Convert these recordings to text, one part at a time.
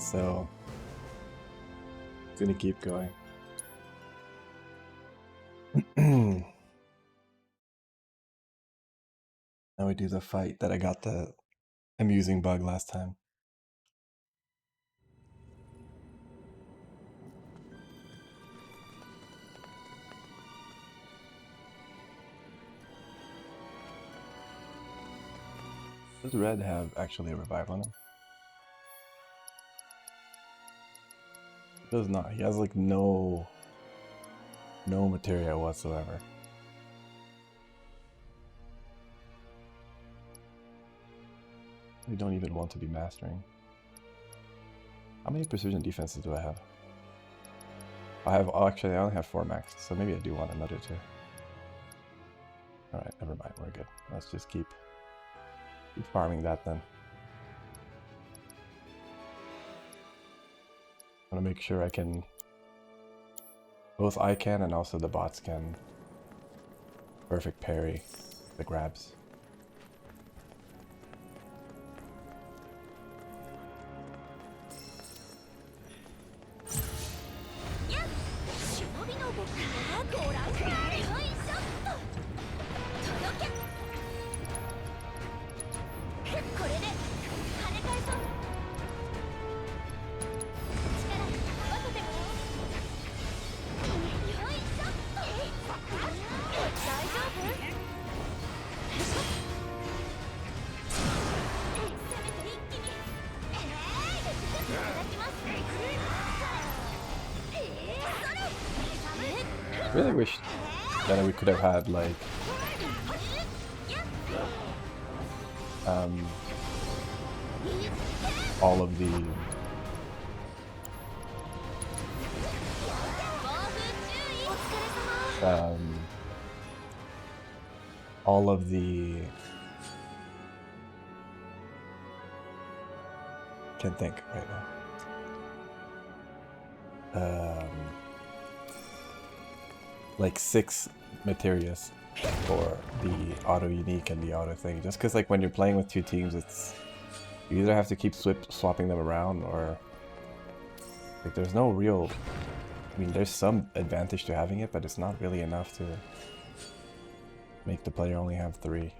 so it's gonna keep going. Now we do the fight that I got the amusing bug last time. Does Red have actually a revive on him? He does not. He has like no materia whatsoever. We don't even want to be mastering. How many precision defenses do I have? Actually I only have 4 max, so maybe I do want another 2. Alright, never mind, we're good. Let's just keep farming that then. I want to make sure I can... Both I can and also the bots can perfect parry the grabs. I really wish that we could have had like all of the can't think right now. Like 6 materias for the auto unique and the auto thing, just because like when you're playing with 2 teams, it's you either have to keep swapping them around, or like there's no real, I mean there's some advantage to having it, but it's not really enough to make the player only have 3.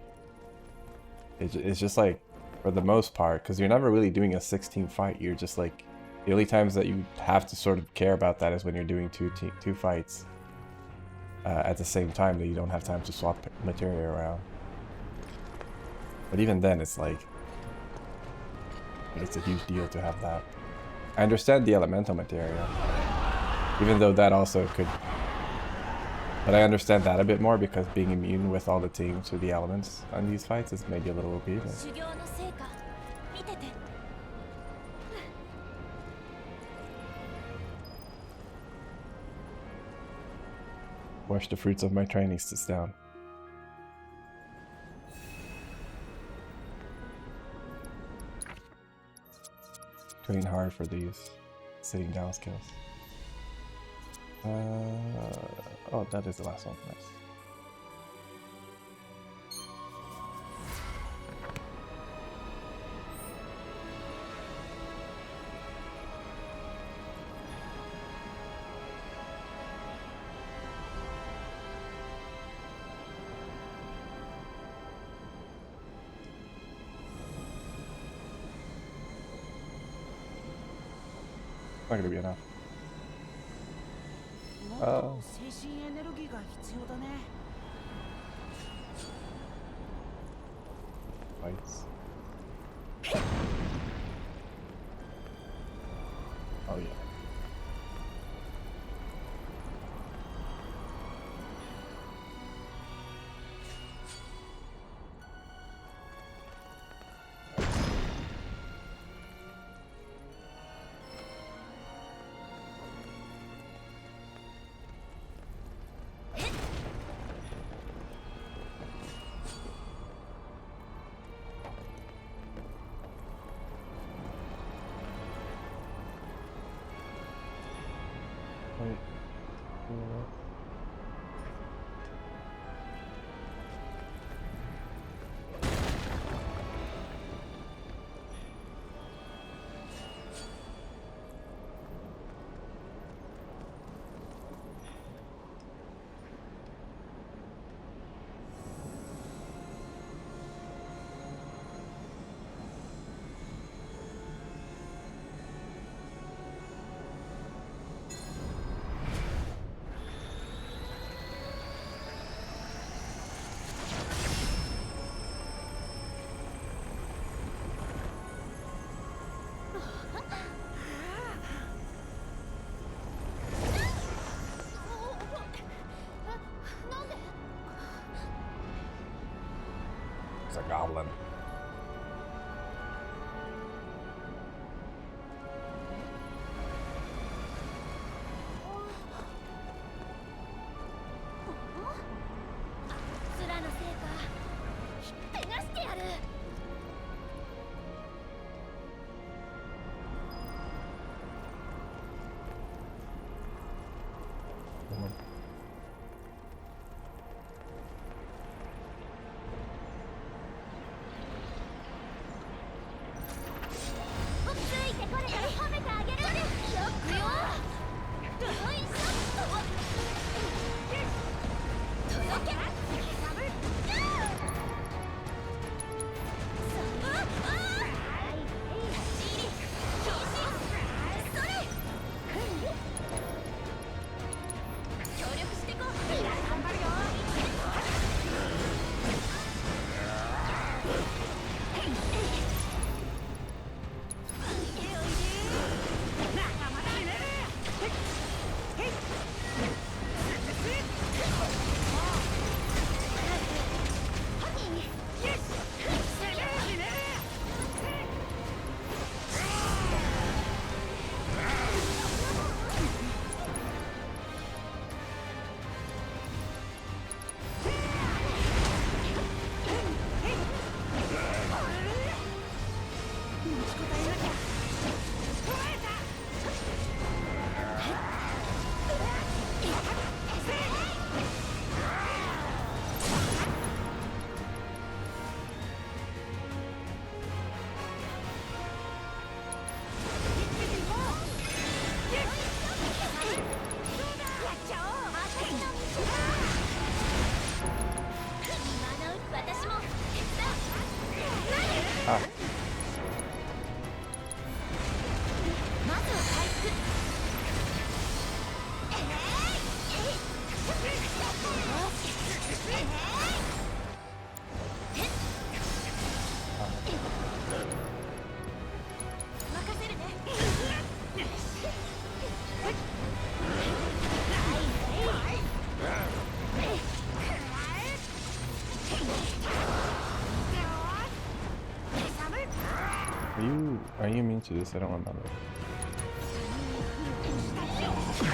It's just like, for the most part, because you're never really doing a 6-team fight, you're just like, the only times that you have to sort of care about that is when you're doing two fights at the same time, that you don't have time to swap materia around. But even then, it's like, it's a huge deal to have that. I understand the elemental materia, even though that also could, but I understand that a bit more because being immune with all the teams to the elements on these fights is maybe a little OP. Watch the fruits of my training sits down. Train hard for these sitting down skills. Oh, that is the last one. Nice. Not gonna be enough. Fights. Oh yeah. a goblin. Are you mean to this? I don't remember. Sure.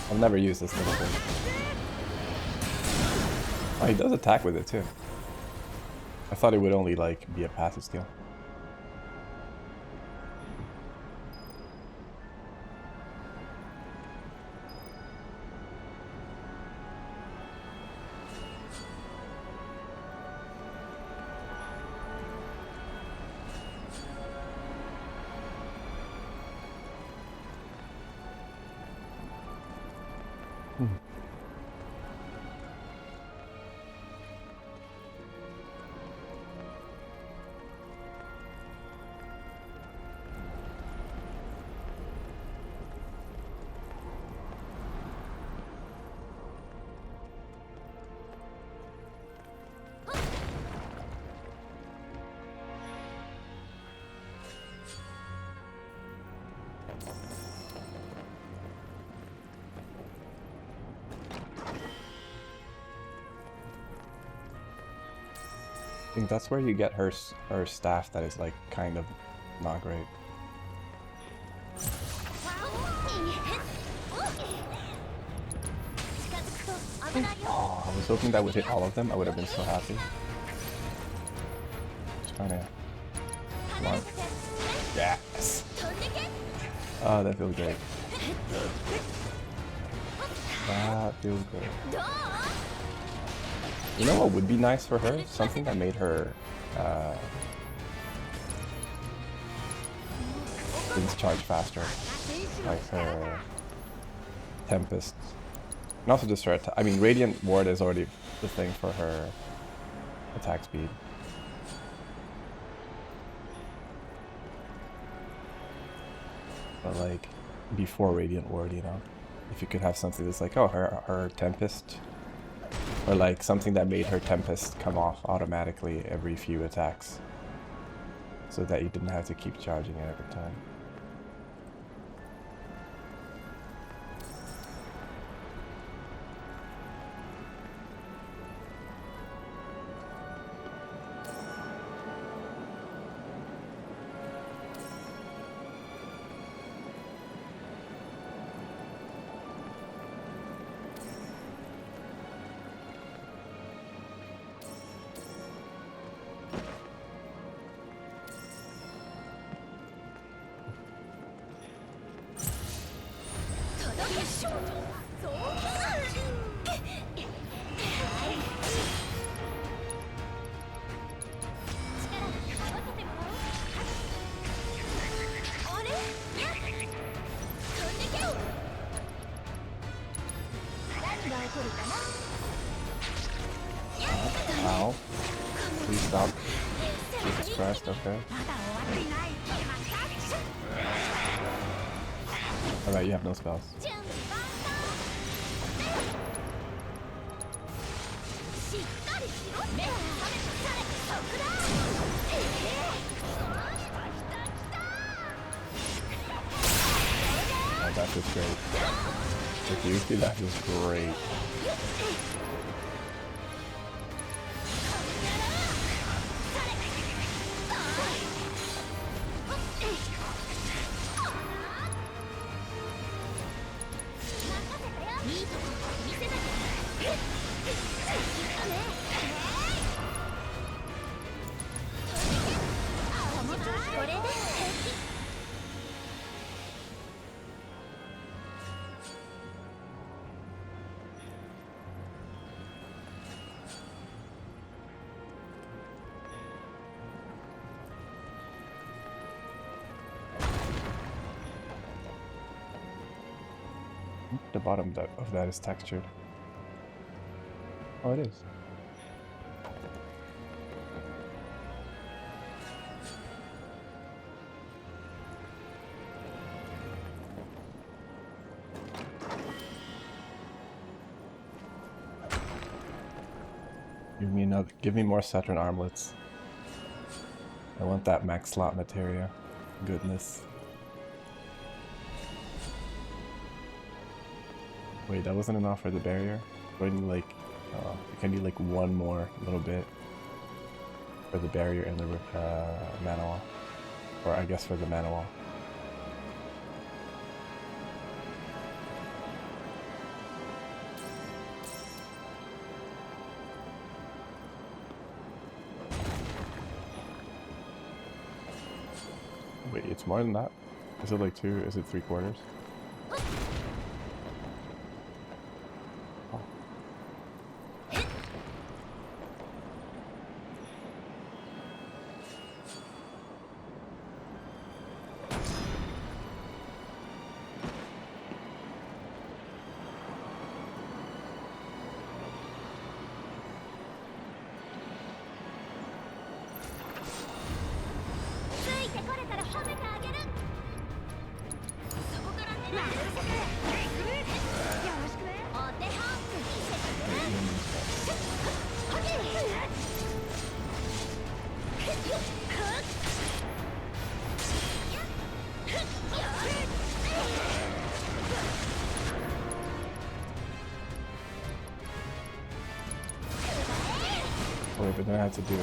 I've never used this little thing. Oh, he does attack with it too. I thought it would only like be a passive skill. I think that's where you get her staff that is like kind of not great. Oh, I was hoping that would hit all of them. I would have been so happy. Just trying to... Come on. Yes! Oh, that feels great. That feels good. You know what would be nice for her? Something that made her things charge faster. Like her Tempest. And also just her I mean, Radiant Ward is already the thing for her attack speed. but like before Radiant Ward, you know? If you could have something that's like, oh, her Tempest, or like something that made her Tempest come off automatically every few attacks, so that you didn't have to keep charging it every time. Ow. Please stop. Jesus Christ, okay. Alright, you have no spells. Oh, that was great. With Yuki, that was great. The bottom of that is textured. Oh, it is. Give me more Saturn armlets. I want that max slot materia. Goodness. Wait, that wasn't enough for the barrier? Do I need like, I need like one more little bit for the barrier and the mana wall. Or I guess for the mana wall. Wait, it's more than that? Is it like 2? Is it 3/4? Wait, but then I have to do it.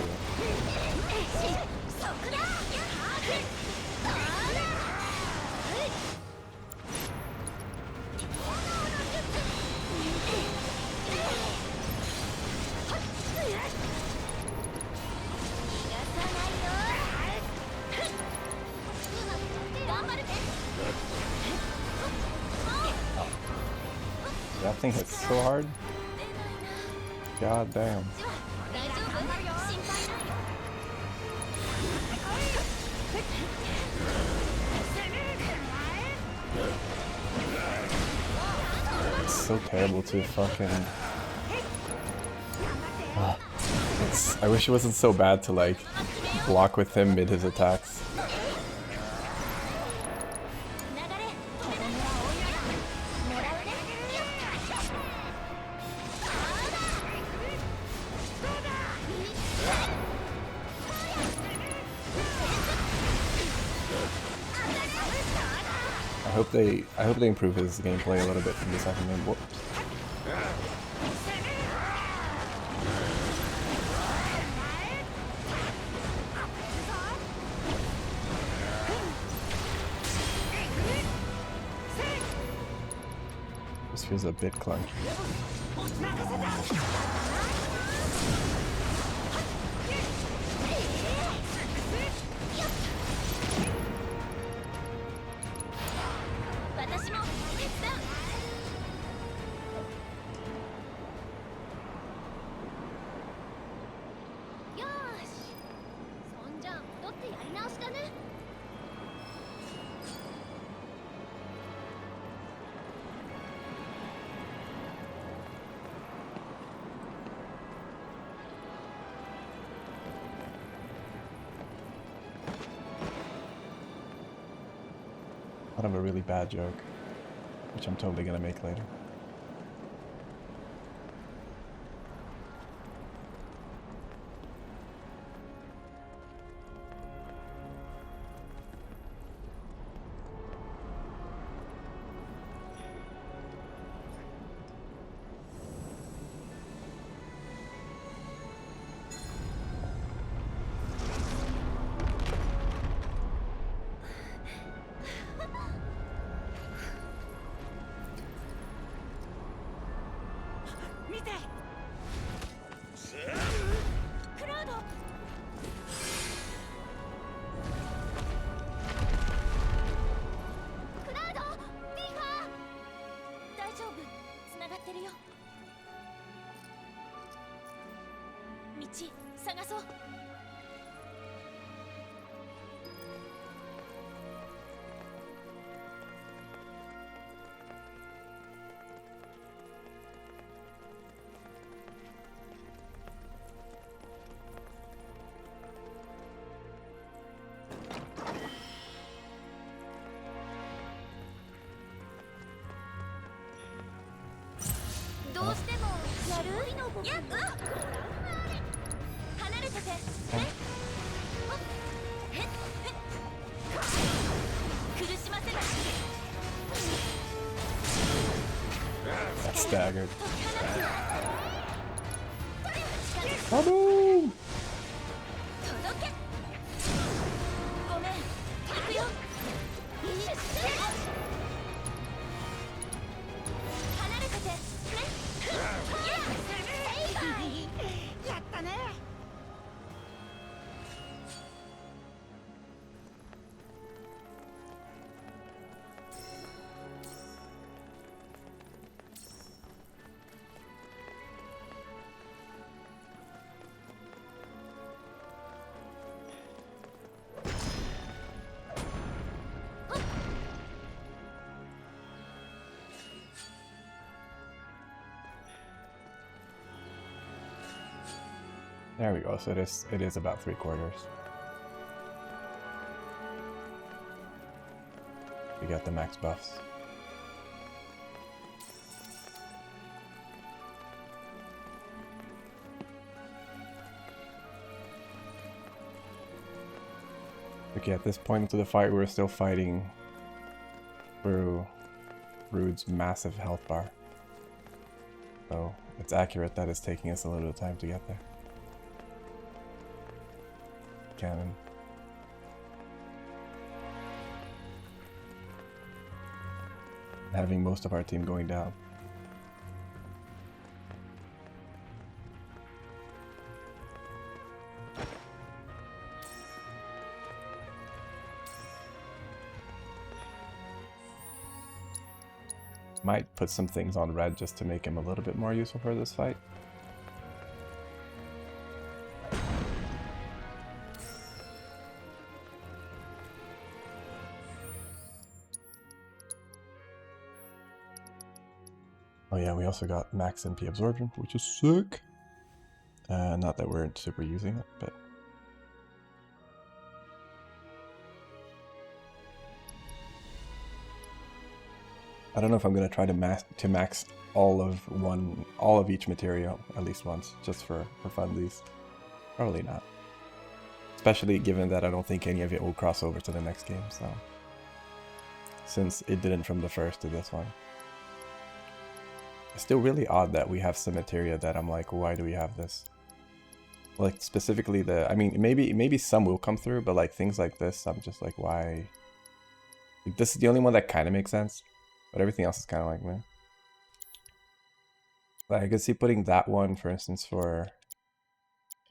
That thing hits so hard. God damn. It's so terrible to fucking... I wish it wasn't so bad to like block with him mid his attacks. I hope they improve his gameplay a little bit from the second game. Whoops. This feels a bit clunky. Thought of a really bad joke, which I'm totally gonna make later. That's staggered. Kaboom! There we go, so it is about 3/4. We got the max buffs. Okay, at this point into the fight, we're still fighting through Rude's massive health bar. So it's accurate that it's taking us a little bit of time to get there. Cannon. Having most of our team going down. Might put some things on red just to make him a little bit more useful for this fight. Oh yeah, we also got max MP absorption, which is sick. Not that we're super using it, but... I don't know if I'm gonna try to max all of each material at least once, just for funsies. Probably not. Especially given that I don't think any of it will cross over to the next game, so. Since it didn't from the first to this one. It's still really odd that we have some materia that I'm like, why do we have this? Like, specifically I mean, maybe some will come through, but like things like this, I'm just like, why? Like, this is the only one that kind of makes sense, but everything else is kind of like, meh. Like, I could see putting that one, for instance, for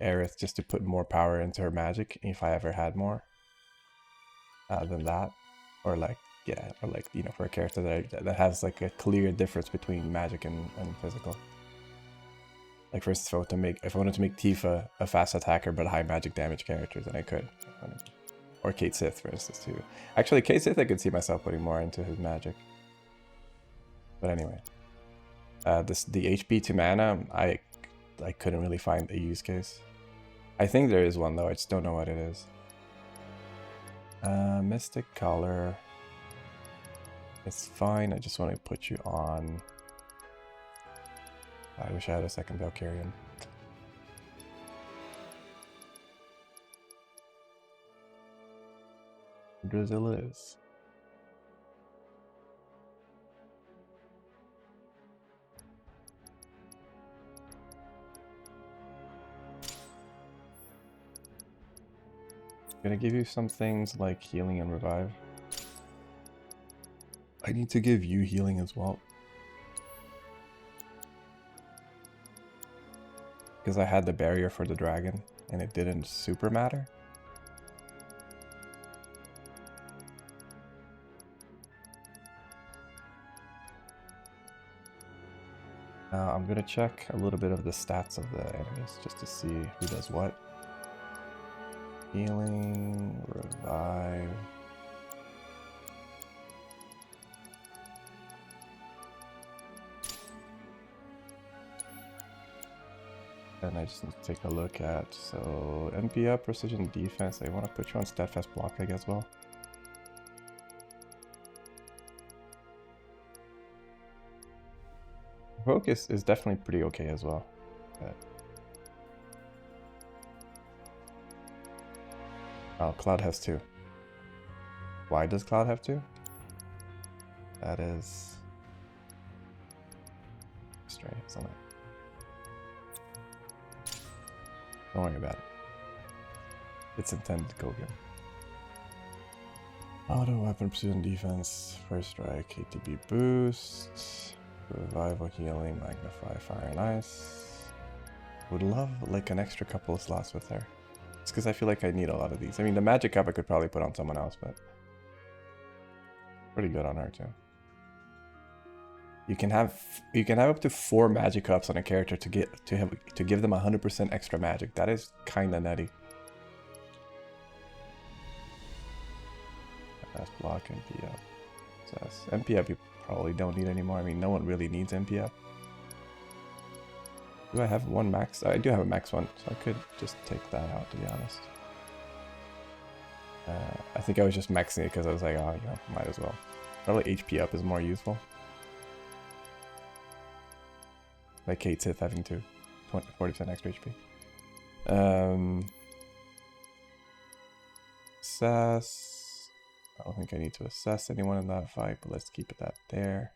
Aerith, just to put more power into her magic, if I ever had more than that. Or like, yeah, or like, you know, for a character that has like a clear difference between magic and physical. Like, for instance, if I wanted to make Tifa a fast attacker but high magic damage character, then I could. Or Kate Sith, for instance, too. Actually, Kate Sith, I could see myself putting more into his magic. But anyway. The HP to mana, I couldn't really find a use case. I think there is one, though. I just don't know what it is. Mystic Color. It's fine. I just want to put you on... I wish I had a second Valkyrian. Drizzle is. Gonna give you some things like healing and revive. I need to give you healing as well. Because I had the barrier for the dragon, and it didn't super matter. Now I'm gonna check a little bit of the stats of the enemies, just to see who does what. Healing, revive. And I just need to take a look at, so MP up, precision defense. I want to put you on steadfast block, I guess, well. Focus is definitely pretty okay as well. But... oh, Cloud has 2. Why does Cloud have 2? That is... strange, isn't it? Don't worry about it. It's intended to go again. Auto weapon precision defense, first strike, ATB boost, revival healing, magnify, fire and ice. Would love like an extra couple of slots with her. It's because I feel like I need a lot of these. I mean, the magic cup I could probably put on someone else, but pretty good on her too. You can have up to 4 magic cups on a character to give them 100% extra magic. That is kind of nutty. That's block MP up. MP up you probably don't need anymore. I mean, no one really needs MP up. Do I have one max? I do have a max one, so I could just take that out, to be honest. I think I was just maxing it because I was like, oh, you know, might as well. Probably HP up is more useful. Like Kate Sith having 40% extra HP. Assess. I don't think I need to assess anyone in that fight, but let's keep it that there.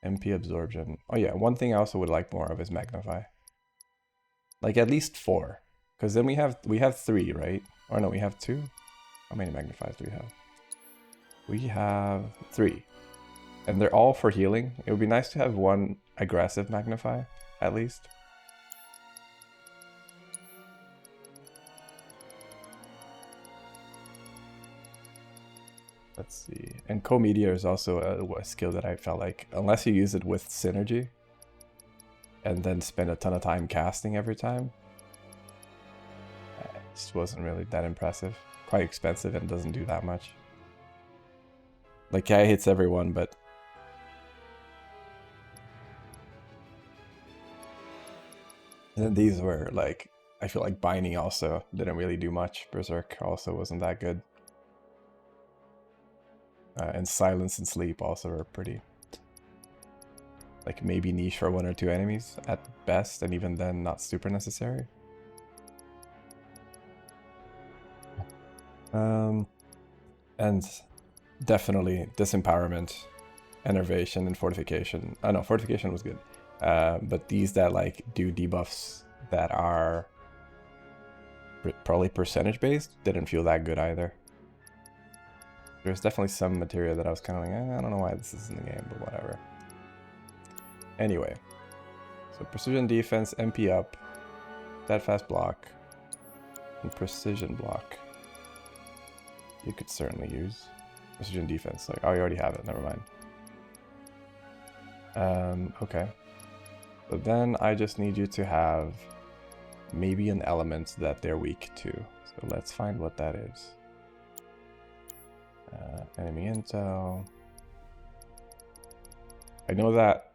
MP absorption. Oh yeah, one thing I also would like more of is magnify. Like at least 4. Because then we have 3, right? Or no, we have 2? How many magnifies do we have? We have 3. And they're all for healing. It would be nice to have one aggressive magnify, at least. Let's see. And Co-Meteor is also a skill that I felt like, unless you use it with synergy, and then spend a ton of time casting every time, it just wasn't really that impressive. Quite expensive and doesn't do that much. Like, yeah, it hits everyone, but... and then these were, like, I feel like Binding also didn't really do much. Berserk also wasn't that good. And Silence and Sleep also are pretty Like maybe niche for 1 or 2 enemies at best, and even then not super necessary. And definitely disempowerment, enervation, and fortification. Oh no, fortification was good. But these that like do debuffs that are probably percentage based didn't feel that good either. There's definitely some material that I was kind of like, I don't know why this is in the game, but whatever. Anyway, so precision defense, MP up, steadfast block, and precision block. You could certainly use precision defense. Like, oh, you already have it. Never mind. Okay. But then I just need you to have maybe an element that they're weak to. So let's find what that is. Enemy intel. I know that.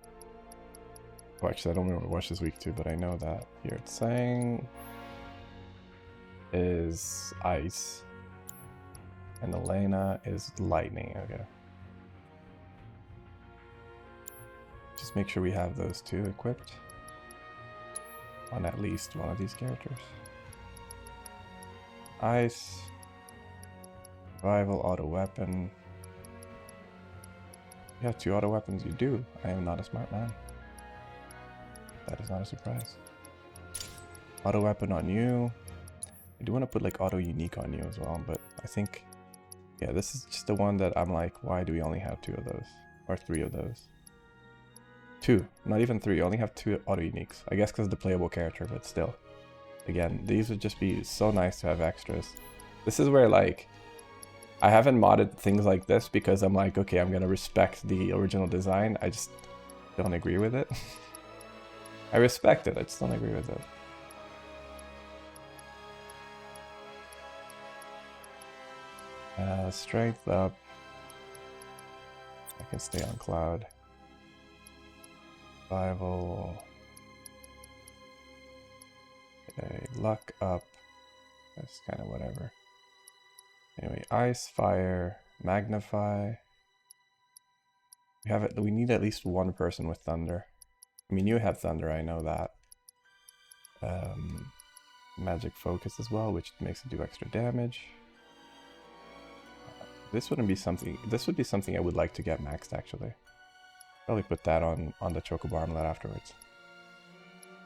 Well, actually, I don't remember what she's weak to, but I know that. Here it's saying is ice. And Elena is lightning. Okay. Just make sure we have those two equipped on at least one of these characters. Ice. Survival, auto weapon. You have 2 auto weapons, you do. I am not a smart man. That is not a surprise. Auto weapon on you. I do want to put like auto unique on you as well, but I think, yeah, this is just the one that I'm like, why do we only have 2 of those? Or 3 of those? 2, not even 3, I only have 2 auto uniques. I guess because of the playable character, but still. Again, these would just be so nice to have extras. This is where like, I haven't modded things like this because I'm like, okay, I'm gonna respect the original design. I just don't agree with it. I respect it, I just don't agree with it. Strength up. I can stay on cloud. Survival. Okay, luck up. That's kind of whatever. Anyway, ice, fire, magnify. We have it. We need at least 1 person with thunder. I mean, you have thunder, I know that. Magic focus as well, which makes it do extra damage. This wouldn't be something. This would be something I would like to get maxed actually. Probably put that on the Chocobo Armlet afterwards.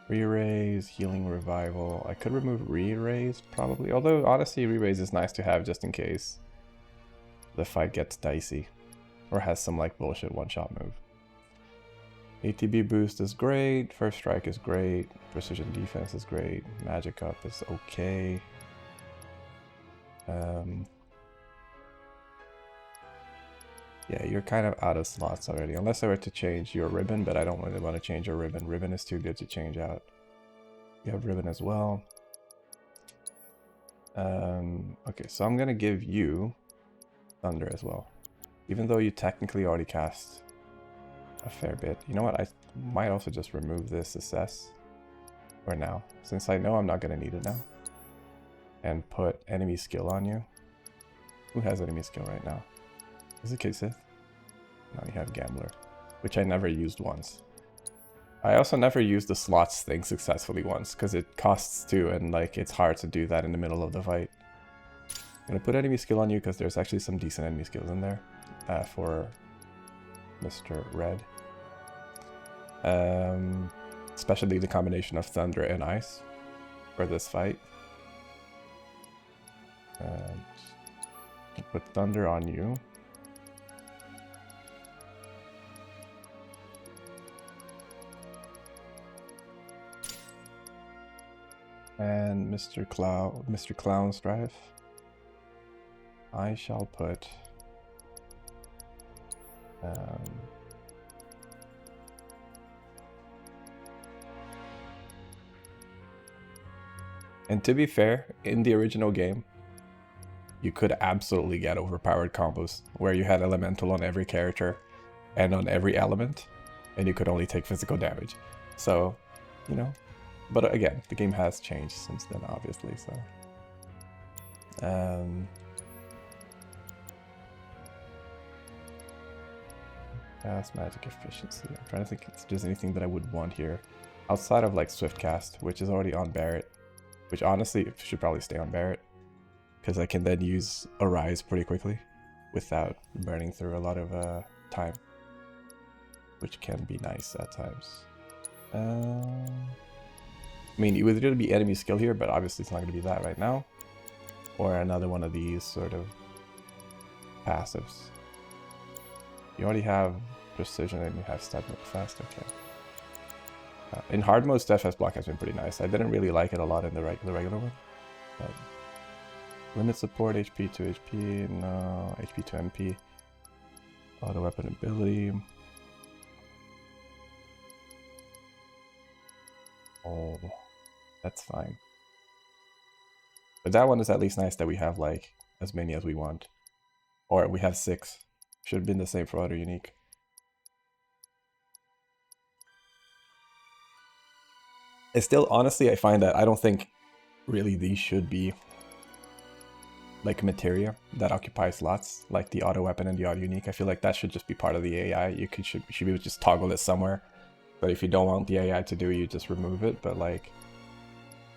Re-raise, healing, revival. I could remove re-raise probably. Although honestly, re-raise is nice to have just in case the fight gets dicey or has some like bullshit one-shot move. ATB boost is great. First strike is great. Precision defense is great. Magic up is okay. Yeah, you're kind of out of slots already. Unless I were to change your ribbon, but I don't really want to change your ribbon. Ribbon is too good to change out. You have ribbon as well. Okay, so I'm gonna give you thunder as well. Even though you technically already cast a fair bit. You know what? I might also just remove this assess for now, since I know I'm not gonna need it now. And put enemy skill on you. Who has enemy skill right now? Is it K-Sith? No, you have Gambler, which I never used once. I also never used the slots thing successfully once, because it costs 2, and like it's hard to do that in the middle of the fight. I'm gonna put enemy skill on you, because there's actually some decent enemy skills in there for Mr. Red. Especially the combination of thunder and ice for this fight. Put thunder on you. And Mr. Clown Strife, I shall put and to be fair, in the original game, you could absolutely get overpowered combos where you had elemental on every character and on every element, and you could only take physical damage. So, you know. But again, the game has changed since then, obviously, so... Cast, magic efficiency. I'm trying to think if there's anything that I would want here. Outside of like Swift Cast, which is already on Barret. Which honestly should probably stay on Barret. Because I can then use Arise pretty quickly. Without burning through a lot of time. Which can be nice at times. I mean, it would really be enemy skill here, but obviously it's not going to be that right now. Or another one of these sort of passives. You already have precision and you have step move fast, okay. In hard mode, Steadfast Block has been pretty nice. I didn't really like it a lot in the regular one. But limit support, HP to HP, no, HP to MP. Auto weapon ability. Oh, that's fine. But that one is at least nice that we have like as many as we want. Or we have 6. Should have been the same for Auto Unique. It's still, honestly, I find that I don't think really these should be like materia that occupy slots, like the auto weapon and the auto unique. I feel like that should just be part of the AI. You should be able to just toggle it somewhere. But if you don't want the AI to do it, you just remove it. But like,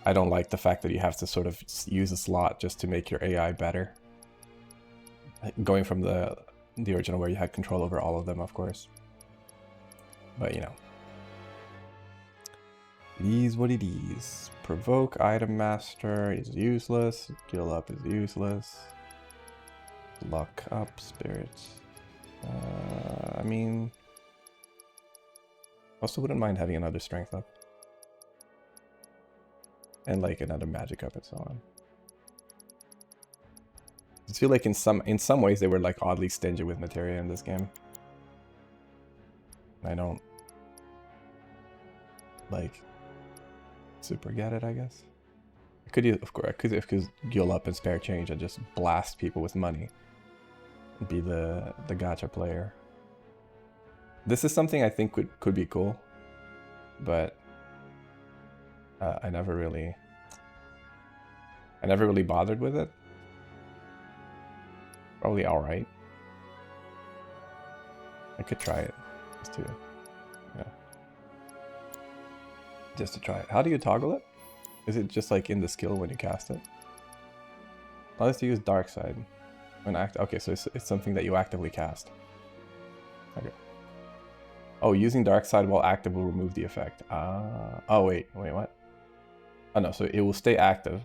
I don't like the fact that you have to sort of use a slot just to make your AI better. Going from the original where you had control over all of them, of course. But you know. It is what it is. Provoke Item Master is useless. Heal Up is useless. Lock Up Spirits. I mean... Also wouldn't mind having another Strength Up. And like another Magic Up and so on. I feel like in some ways they were like oddly stingy with materia in this game. I don't... like... super get it, I guess. I could use, of course, I could heal up and spare change and just blast people with money. Be the gacha player. This is something I think could be cool, but I never really bothered with it. Probably all right. I could try it just to, yeah. Just to try it. How do you toggle it? Is it just like in the skill when you cast it? Oh, let's use Dark Side. When okay, so it's something that you actively cast. Okay. Oh, using Dark Side while active will remove the effect. Oh wait, what? Oh no, so it will stay active.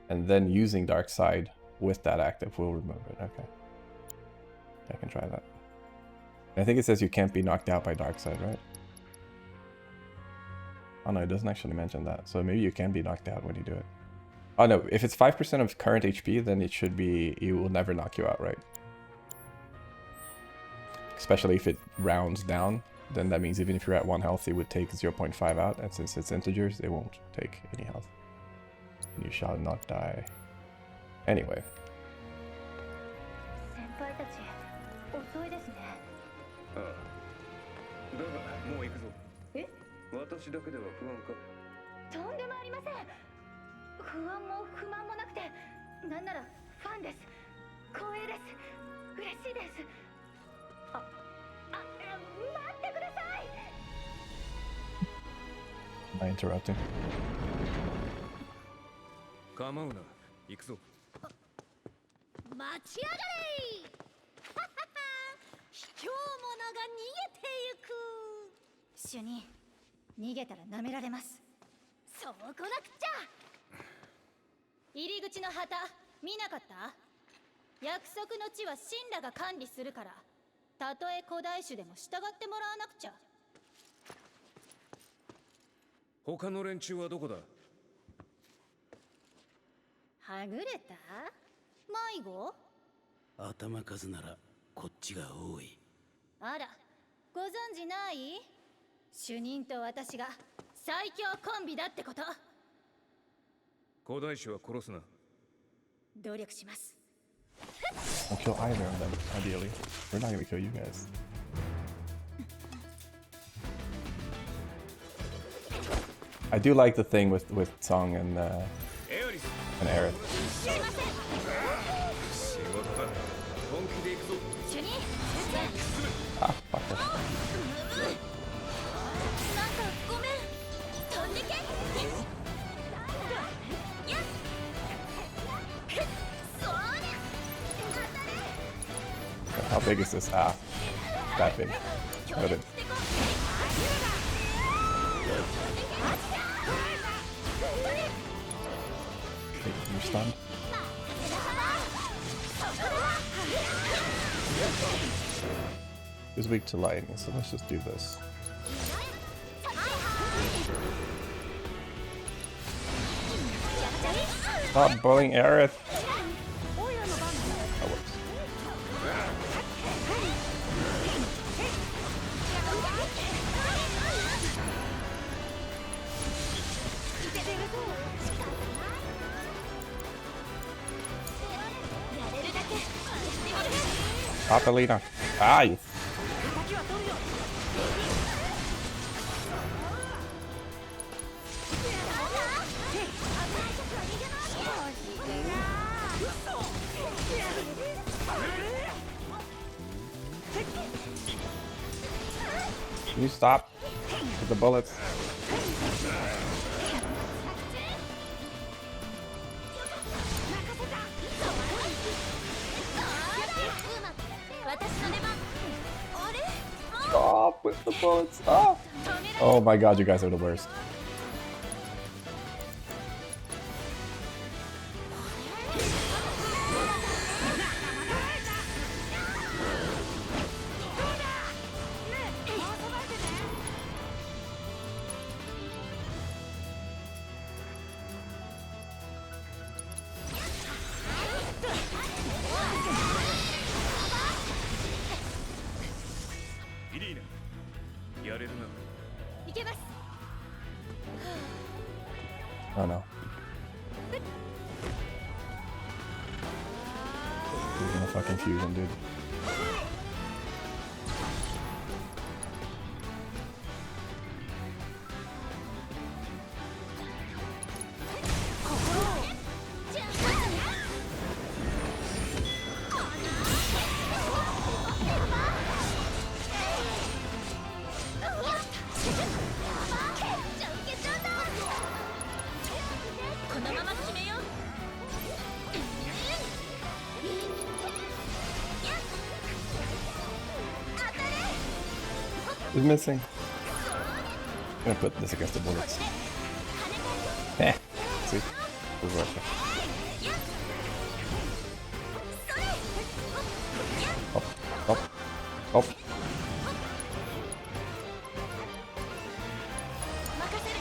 And then using Dark Side with that active will remove it. Okay. I can try that. I think it says you can't be knocked out by Dark Side, right? Oh no, it doesn't actually mention that. So maybe you can be knocked out when you do it. Oh no, if it's 5% of current HP, then it should be, it will never knock you out, right? Especially if it rounds down, then that means even if you're at 1 health, it would take 0.5 out. And since it's integers, it won't take any health. And you shall not die. Anyway. 私だけでは不安か。とんでもありません。不安も不満もなくて、なんならファンです。光栄です。嬉しいです。待ってください。Am I interrupting? 構うな、行くぞ。待ち上がれ。卑怯者が逃げてゆく。主任。 逃げたら舐められます。そうこなくちゃ。入り口の旗見なかった？約束の地は神羅が管理するから、たとえ古代種でも従ってもらわなくちゃ。他の連中はどこだ？はぐれた？迷子？頭数ならこっちが多い。あら、ご存知ない？ 主任と私が最強コンビだってこと。古代種は殺すな。努力します。 I'll kill either of them, ideally. We're not gonna kill you guys. I do like the thing with Song and Aerith. Ah. How big is this? Ah, that big. Noted. Okay, you're stunned. He's weak to lightning, so let's just do this. Stop bullying Aerith! That works. Stop the leader. Ah, you. Can you stop with the bullets? Stop with the bullets. Stop. Oh my god, you guys are the worst. Oh no. He's gonna fucking fusion, dude. He's missing. I'm gonna put this against the bullets. Eh. See? This is working. Up, up, up.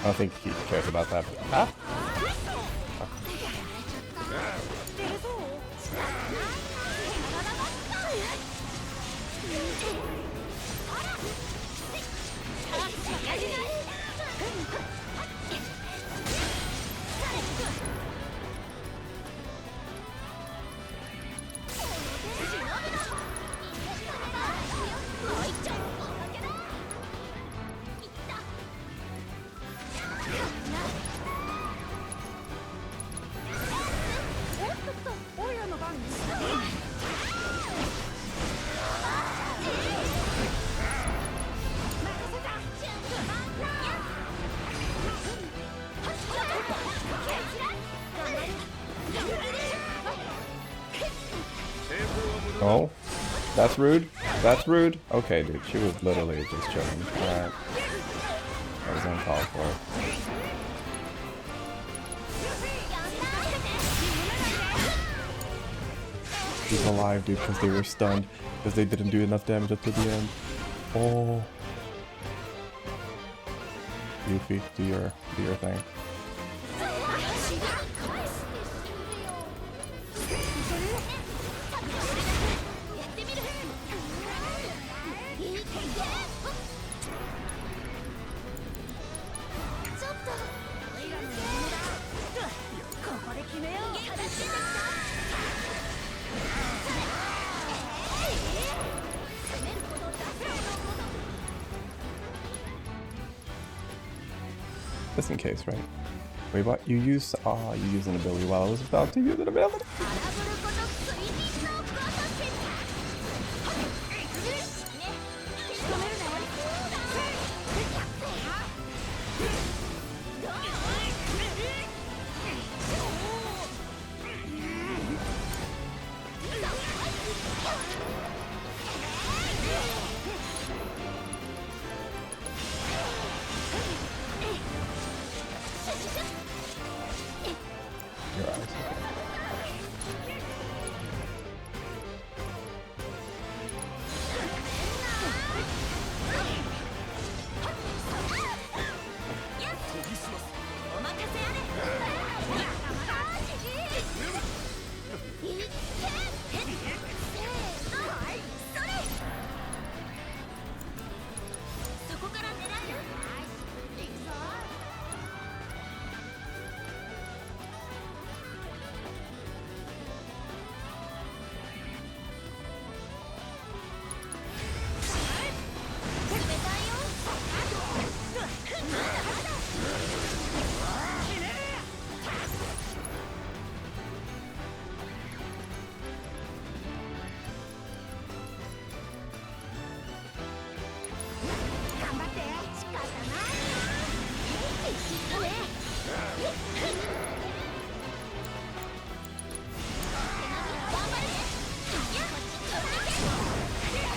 I don't think he cares about that. Ah? Oh, that's rude. That's rude. Okay, dude, she was literally just chilling. Alright. That was uncalled for. She's alive, dude, because they were stunned. Because they didn't do enough damage up to the end. Oh. Yuffie, do your thing. Just in case, right? Wait, what? You used... Oh, you used an ability while I was about to use an ability.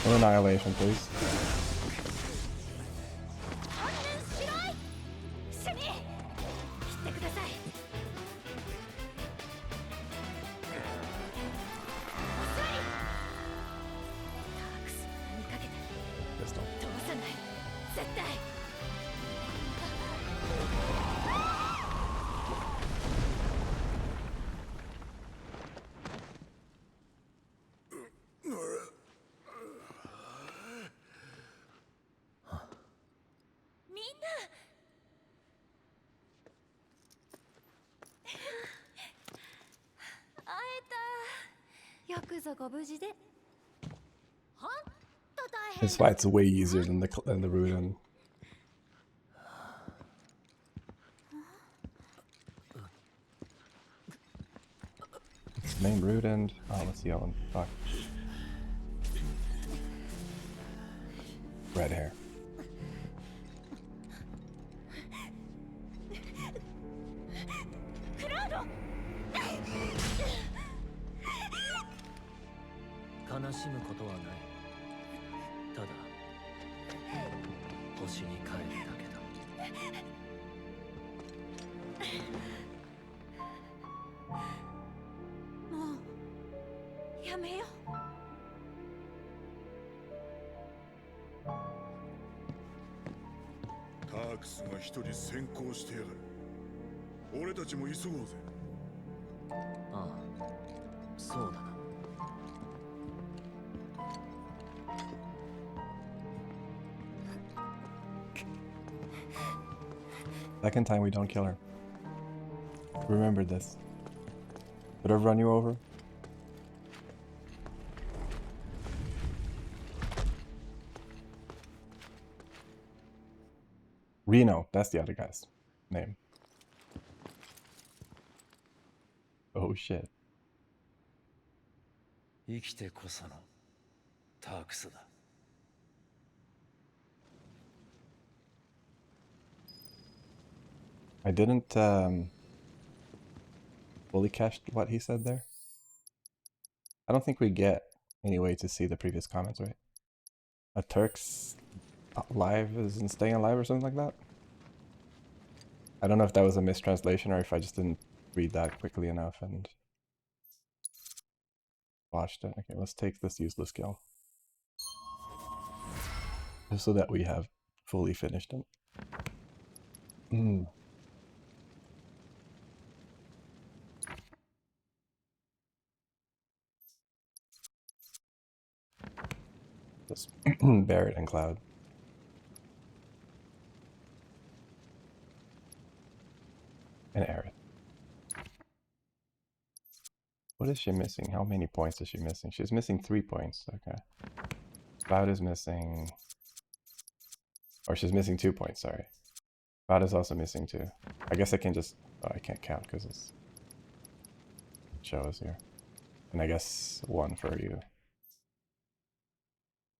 An annihilation, please. 観念しろい主任切ってくださいお座りタークスに見かけて Pistol. 通さない絶対 みんな会えたよくぞご無事でほんと大変 This fight's way easier than the Ruden. Main Ruden. Oh, what's the other one? Fuck. Red hair. クラウド悲しむことはない。ただ星に帰るだけだ。もうやめよタークスが一人先行してやがる。俺たちも急ごうぜ。ああ、そうだな。Second time we don't kill her. Remember this. Would have run you over? Reno, that's the other guy's name. Oh shit. 生きてこそのタークスだ。I didn't fully catch what he said there. I don't think we get any way to see the previous comments, right? A Turk's live isn't staying alive or something like that? I don't know if that was a mistranslation or if I just didn't read that quickly enough and watched it. Okay, let's take this useless skill. Just so that we have fully finished it. Just Barret and Cloud. And Aerith. What is she missing? How many points is she missing? She's missing 3 points. Okay. Cloud is missing... Or she's missing 2 points, sorry. Cloud is also missing 2. I guess I can just... Oh, I can't count because it's... shows here. And I guess 1 for you.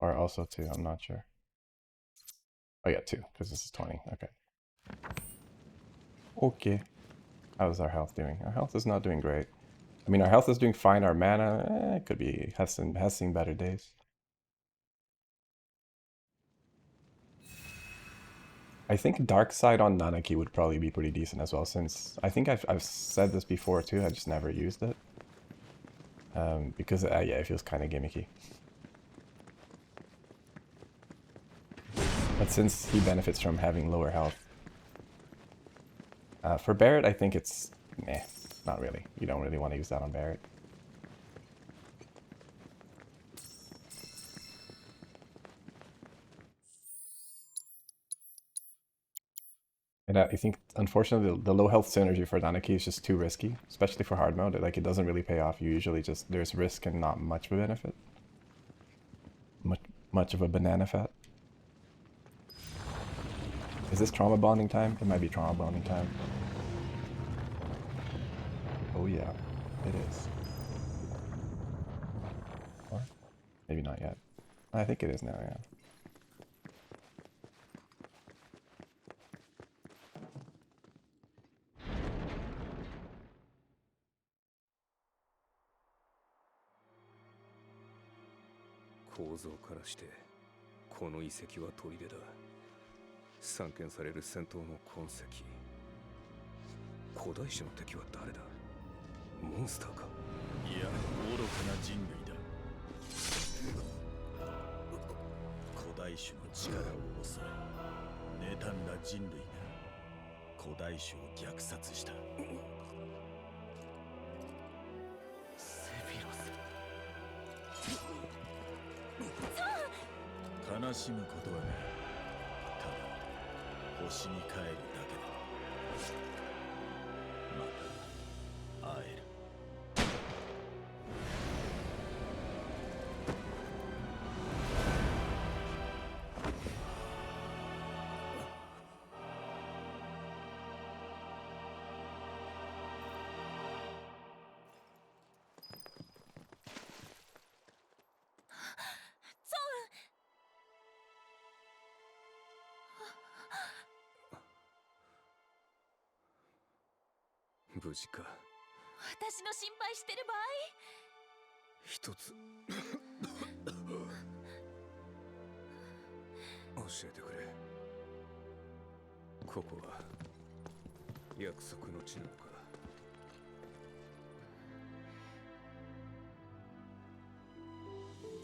Or also 2, I'm not sure. Oh yeah, 2, because this is 20. Okay. Okay. How's our health doing? Our health is not doing great. I mean, our health is doing fine. Our mana, it could be, has seen better days. I think Dark Side on Nanaki would probably be pretty decent as well, since I think I've said this before too, I just never used it. Because, yeah, it feels kind of gimmicky. But since he benefits from having lower health. For Barret, I think it's... meh, not really. You don't really want to use that on Barret. And I think, unfortunately, the low health synergy for Nanaki is just too risky, especially for hard mode. Like, it doesn't really pay off. You usually just, there's risk and not much of a benefit. Much of a banana fat. Is this trauma bonding time? It might be trauma bonding time. Oh yeah, it is. Or maybe not yet. I think it is now, yeah. 構造からしてこの遺跡は砦だ。散見される戦闘の痕跡。古代種の敵は誰だ？モンスターか？いや、愚かな人類だ。古代種の力を恐れ妬んだ人類が古代種を虐殺した。セフィロス。悲しむことはない。ただ星に帰るだけだ。また会える。無事か？私の心配してる場合？一つ教えてくれ。ここは約束の地なのか？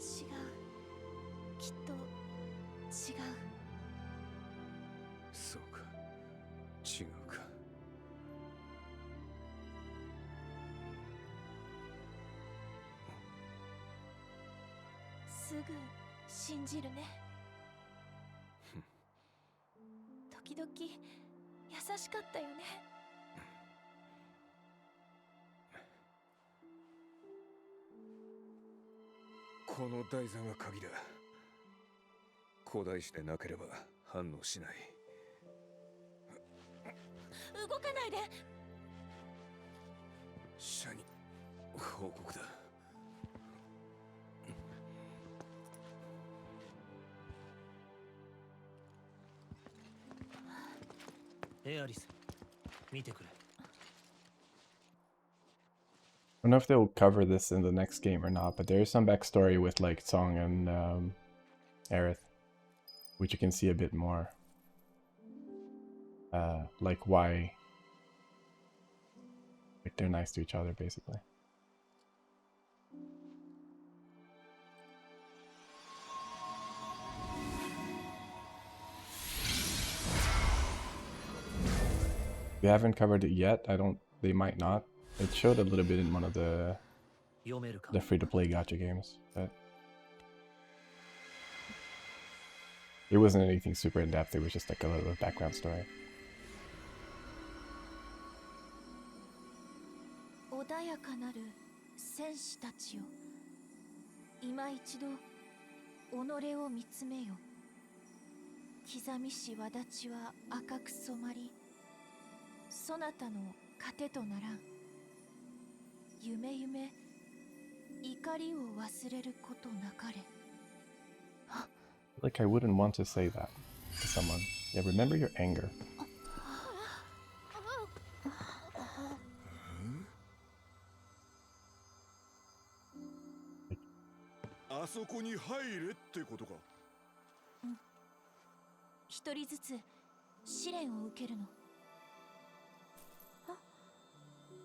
違う。きっと違う。そうか、違うか。すぐ信じるね。時々優しかったよね。この台座が鍵だ。古代史でなければ反応しない。動かないで。社に報告だ。エアリス、見てくれ。I don't know if they'll cover this in the next game or not, but there is some backstory with like Song and Aerith, which you can see a bit more. Like why like they're nice to each other, basically. We haven't covered it yet. They might not. It showed a little bit in one of the 読めるか？ free-to-play gacha games, but it wasn't anything super in-depth. It was just like a little background story. 穏やかなる戦士たちよ。今一度己を見つめよ。刻みし轍は赤く染まり、そなたの糧とならん。夢夢怒りを忘れることなかれ。 Like I wouldn't want to say that to someone. Yeah, remember your anger. あそこに入れってことか。一人ずつ試練を受けるの。あ、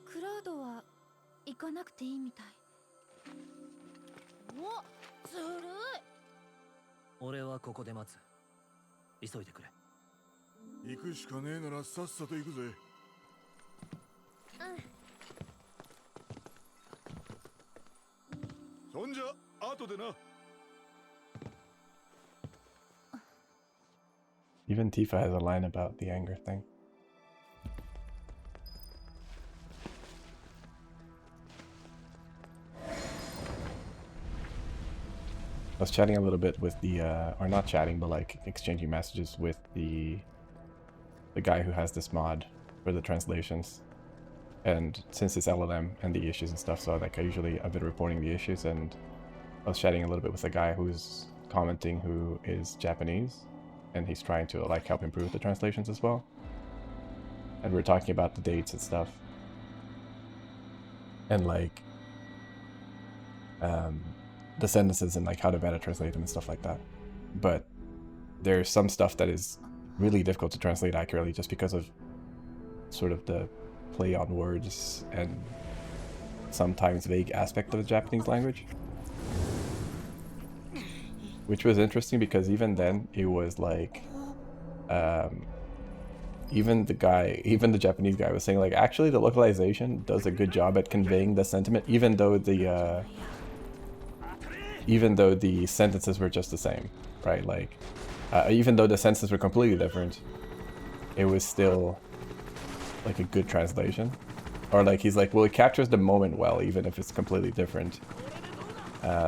クラウドは行かなくていいみたい。お、ずるい。俺はここで待つ。急いでくれ。行くしかねえならさっさと行くぜ。そんじゃ後でな。Even Tifa has a line about the anger thing. I was chatting a little bit with the, or not chatting, but like exchanging messages with the guy who has this mod for the translations. And since it's LLM and the issues and stuff, so like I've been reporting the issues, and I was chatting a little bit with a guy who's commenting who is Japanese, and he's trying to like help improve the translations as well. And we're talking about the dates and stuff. And like the sentences and like how to better translate them and stuff like that. But there's some stuff that is really difficult to translate accurately just because of sort of the play on words and sometimes vague aspect of the Japanese language. Which was interesting because even then it was like even the Japanese guy was saying like actually the localization does a good job at conveying the sentiment even though the sentences were just the same, right? Like even though the sentences were completely different, it was still like a good translation. Or like he's like, well, it captures the moment well even if it's completely different.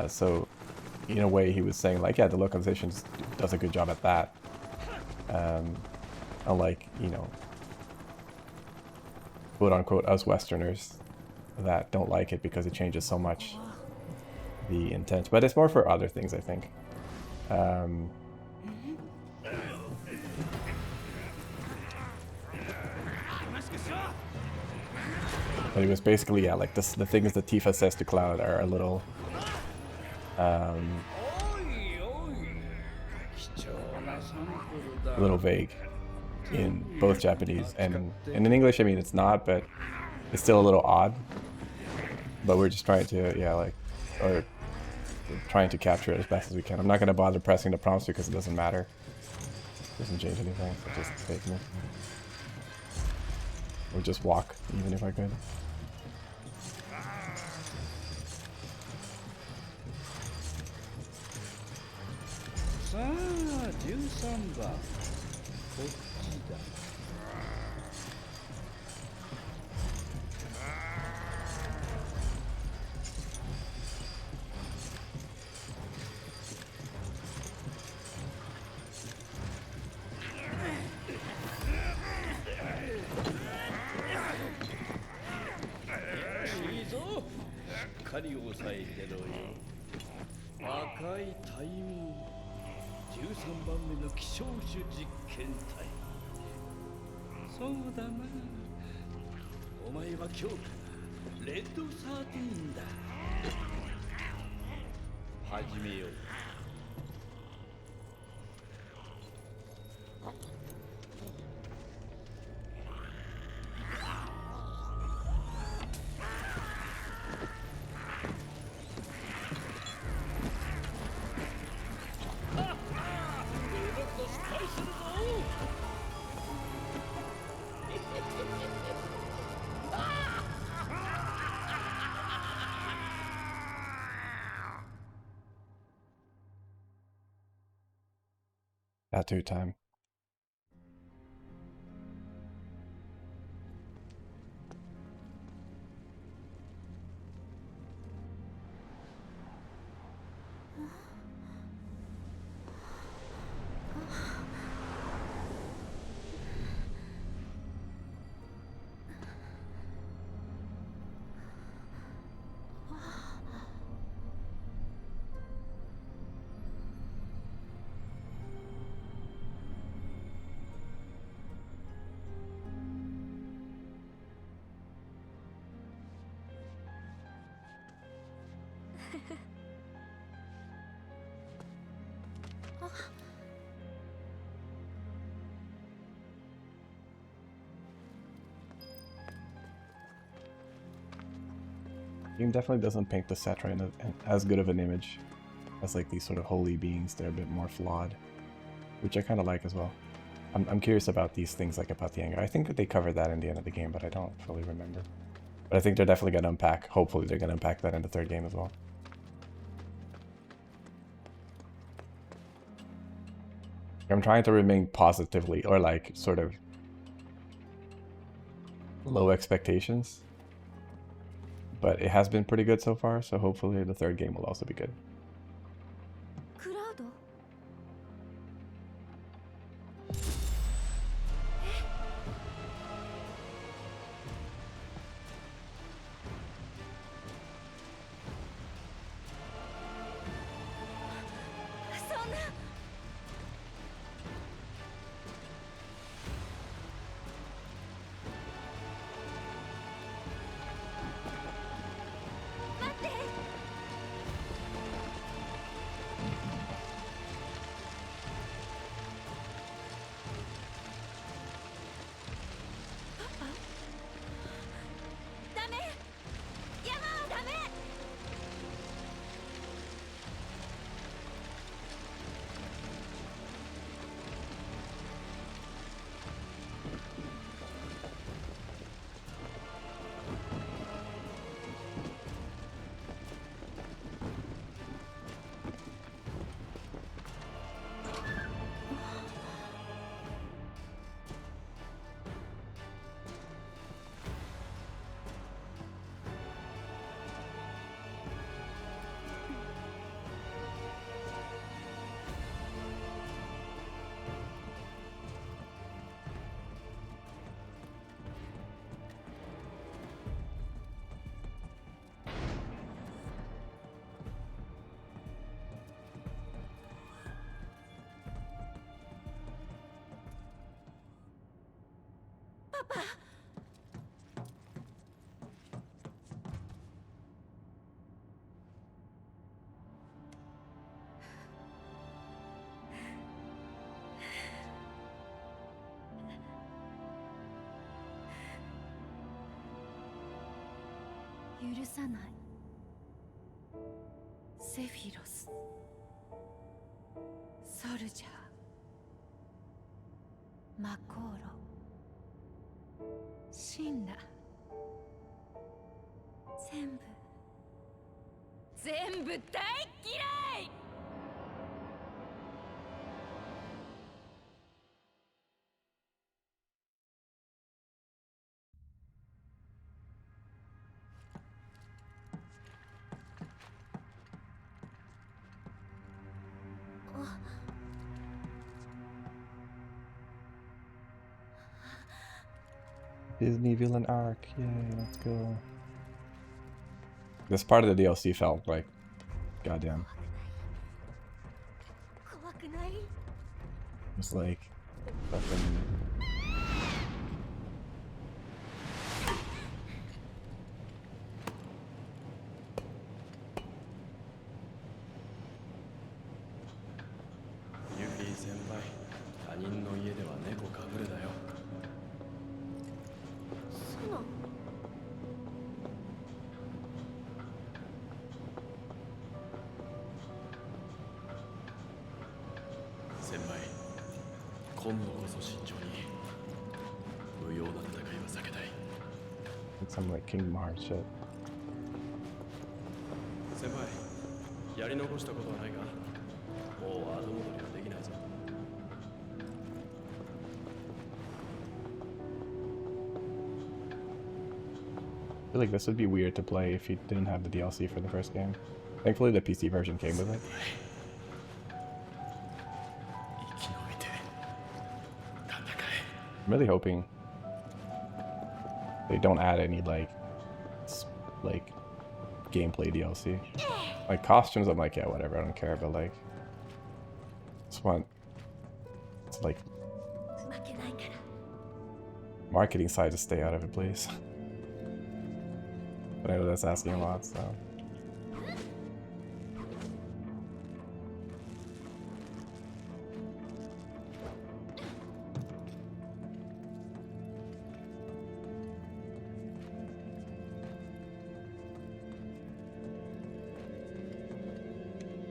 So in a way he was saying like, yeah, the localization does a good job at that. Unlike, you know, quote unquote us Westerners that don't like it because it changes so much the intent. But it's more for other things, I think. But it was basically, yeah, like this, the things that Tifa says to Cloud are a little vague in both Japanese and in English. I mean, it's not, but it's still a little odd. But we're just trying to, yeah, like, or trying to capture it as best as we can. I'm not going to bother pressing the prompts because it doesn't matter. It doesn't change anything. It just fake me. Or just walk, even if I could. Tattoo time. Game definitely doesn't paint the Cetra in as good of an image as like these sort of holy beings. They're a bit more flawed, which I kind of like as well. I'm curious about these things like about the anger. I think that they covered that in the end of the game, but I don't fully remember. But I think they're definitely going to unpack, hopefully they're going to unpack that in the third game as well. I'm trying to remain positively, or like sort of low expectations. But it has been pretty good so far, so hopefully the third game will also be good. 許さない。セフィロス、ソルジャー、マコーロ、シンラ、全部大っ嫌い。Disney villain arc, yay, let's go. This part of the DLC felt like, goddamn. 怖くない？ It's like, fucking. ユフィ先輩、他人の家では猫かぶれだよ。そうなの？先輩、今度こそ慎重に。無用な戦いは避けたい。 Some like Kingdom Hearts shit. 先輩、やり残したことはないか？もう後戻りはできないぞ。I feel like this would be weird to play if you didn't have the DLC for the first game. Thankfully, the PC version came with it. 生き延びて戦え。 I'm really hoping they don't add any like gameplay DLC. Like costumes, I'm like, yeah, whatever, I don't care. But like, just want it's like 負けないから。 marketing side to stay out of it, please. But I know that's asking a lot, so.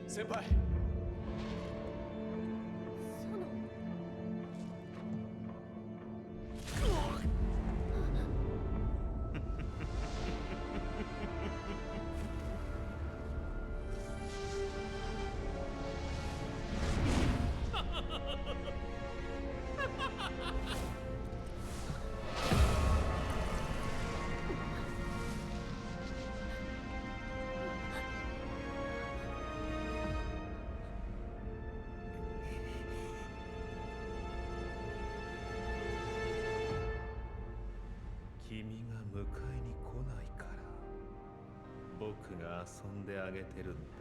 Senpai! 君が迎えに来ないから僕が遊んであげてるんだ。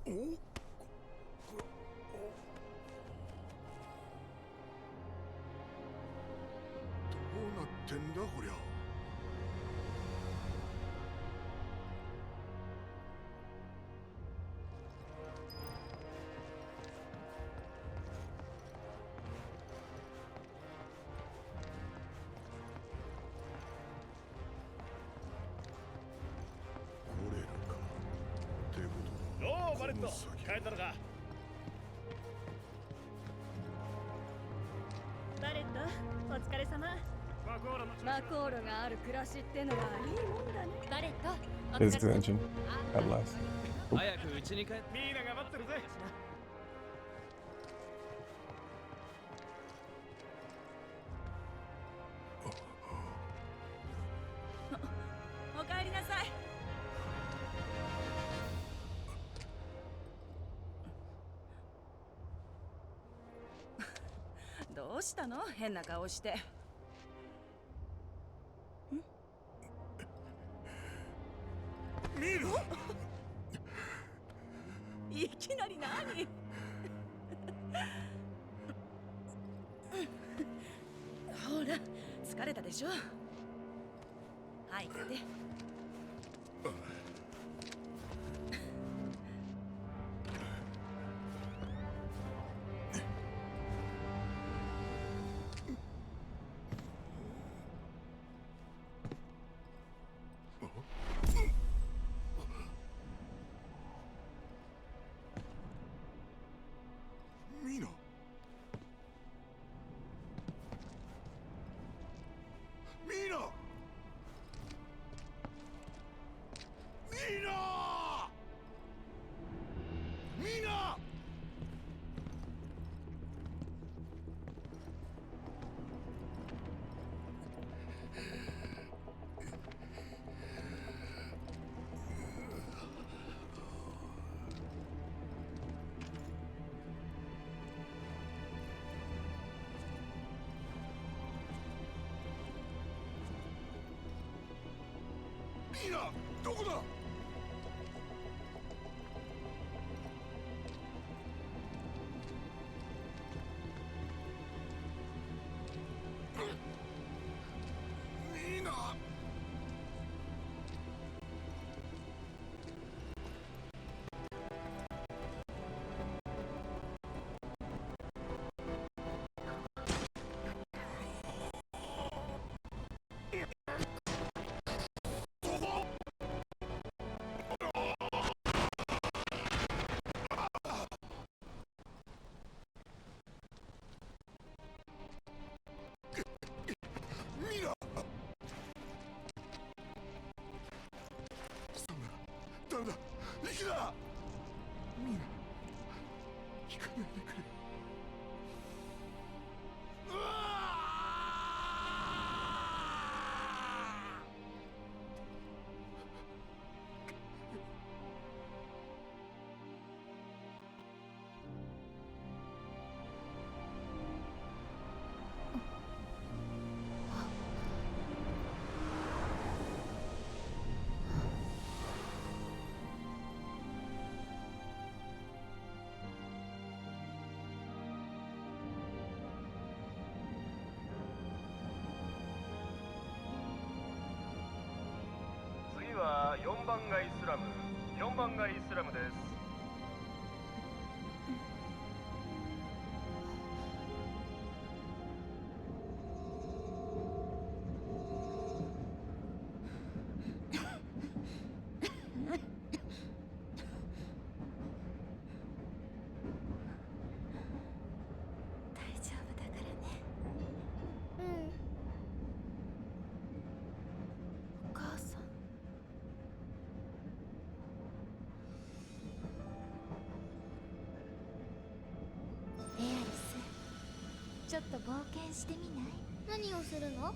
どうなってんだこりゃ。これらかってことだ。どうバレット、帰ったのか？疲れ様。マコールがある暮らしってのはいいもんだね。バレット、お疲れ Physics 様。 engine at last. 早く家に帰ってミーナが待ってるぜ。おかえりなさい。どうしたの？変な顔して。いきなり何？ほら、疲れたでしょ。入って。ミナ。ミナ。ミナ。ミナ。ミナ、どこだ？ミナ。ミナ。ダメだ、息だ。ミナ、行かないでくれ。うわ次は4番街スラム、4番街スラムです。大丈夫だからね。お母さん。エアリス、ちょっと冒険してみない？何をするの？こ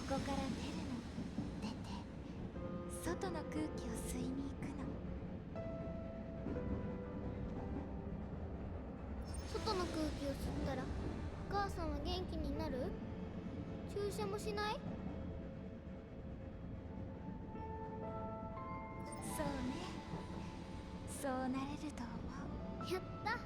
こから出るの。出て、外の空気を吸いに行くの。外の空気を吸ったらお母さんは元気になる？注射もしない？そうね。そうなれると思う。やった。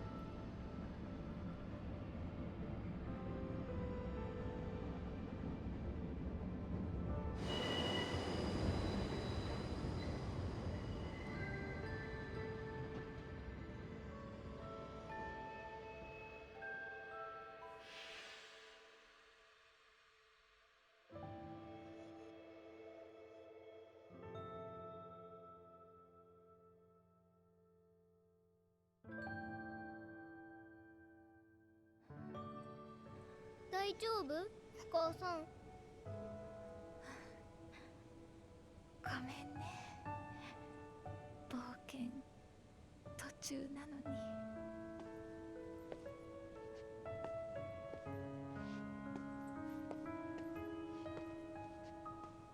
丈夫？お母さん。ごめんね。冒険途中なのに。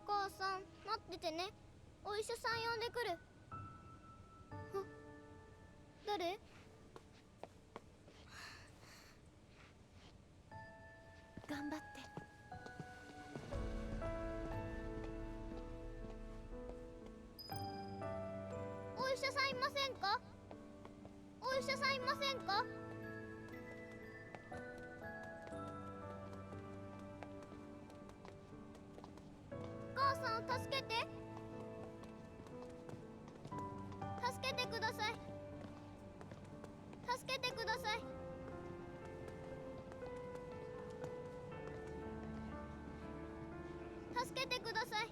お母さん待っててね。お医者さん呼んでくる。誰？頑張って。お医者さんいませんか？お医者さんいませんか？お母さんを助けて。助けてください。助けてください。助けてください。